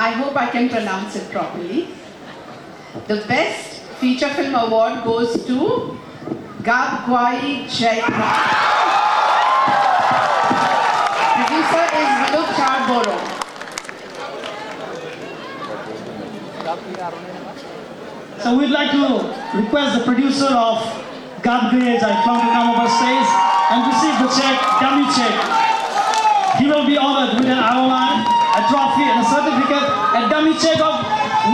I hope I can pronounce it properly. The best feature film award goes to Gabgwai Jaipur. Producer is Mulug, Char, Boro. So we'd like to request the producer of Gabgwai Jaipur to come over stage and receive the check, dummy check. He will be honored with an ROI, a trophy and a certificate, a dummy check of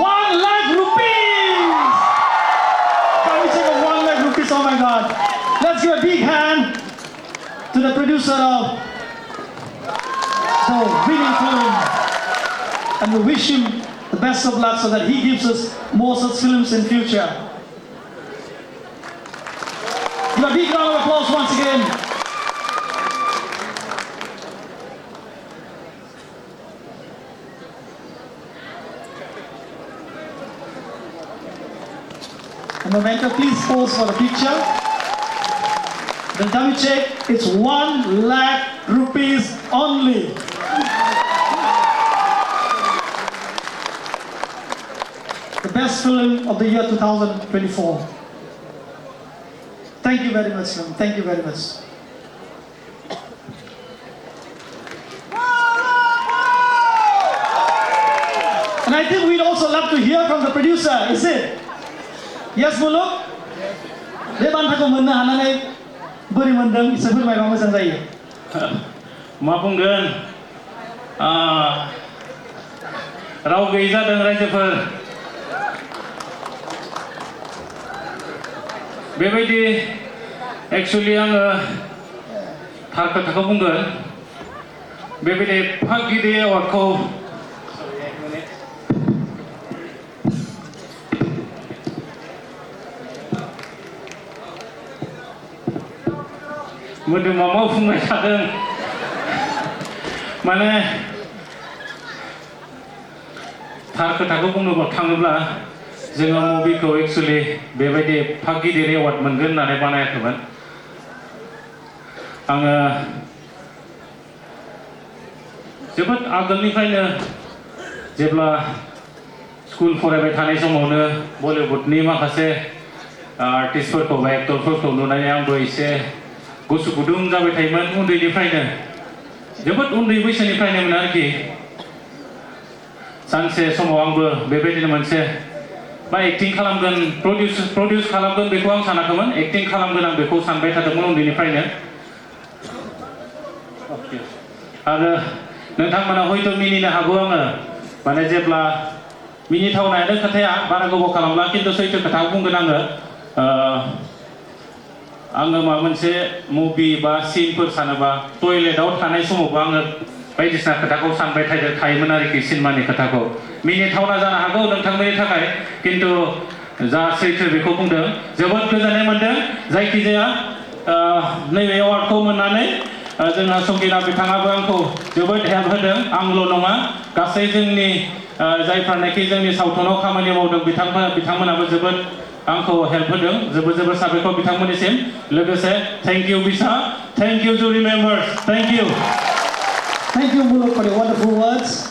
1 lakh rupees! Dummy check of 1 lakh rupees, oh my God. Let's give a big hand to the producer of the winning film. And we wish him the best of luck so that he gives us more such films in future. Give a big round of applause once again. And Momento, please pose for the picture. The dummy check is 1 lakh rupees only. The best film of the year 2024. Thank you very much, film. Thank you very much. And I think we'd also love to hear from the producer, is it? Yes, Mulug? Dia bantahku mana hanane beri mendeng isebut mai bang mojan jayo. Ma बुंगोन राव गैयै जादों रायजोफोर बेबायदि actually आङो थार खोथाखौ बुंगोन बेबायदि फागिरि एवार्डखौ मोदोमाव मावफुंबाय थादों माने थार खोथाखौ बुंनो थाङोब्ला जोङो मुभिखौ एक्चुअली बेबायदि फागिदिर एवार्ड मोनगोन होननानै बानायाखैमोन आङो जोबोद आगोलनिफ्रायनो जेब्ला स्कुल फरायबाय थानाय समावनो बलिउडनि माखासे आर्टिस्टफोरखौ बा एक्टरफोरखौ नुनानै आंबो एसे गोसो गुदुं जाबाय थायोमोन उन्दैनिफ्रायनो जोबोद उन्दै बैसोनिफ्रायनोमोन आरोखि सानसे समाव आंबो बेबायदिनो मोनसे बा एक्टिं खालामगोन प्रडिउस खालामगोन बेखौ आं सानाखैमोन एक्टिं खालामगोन आं बेखौ सानबाय थादोंमोन उन्दैनिफ्रायनो आरो नोंथांमोना हयथ' मिनिनो हागौ आङो माने जेब्ला मिनिथावनायानो खोथाया बारा गोबाव खालामला खिन्थु सैथो खोथा बुंगोन आङो आङो माबा मोनसे मुभि बा सिनफोर सानोबा टयलेटआव थानाय समावबो आङो बायदिसिना खोथाखौ सानबाय थायोमोन आरोखि सिनेमानि खोथाखौ मिनिथावना जानो हागौ नोंथांमोननि थाखाय खिन्थु जा सैथो बेखौ बुंदों जोबोद गोजोननाय मोनदों जायखिजाया नैबे एवार्डखौ मोननानै जोंहा संगिना बिथाङाबो आंखौ जोबोद हेल्प होदों आंल' नङा गासै जोंनि जायफ्रानाखि जोंनि सावथुनाव खामानि मावदों बिथांमोनाबो जोबोद आंखौ हेल्प होदों जोबोद जोबोद साबायखर बिथांमोननिसिम लोगोसे थैंक इउ बिसा thank you jury members thank you Thank you, Mulug, for the wonderful words.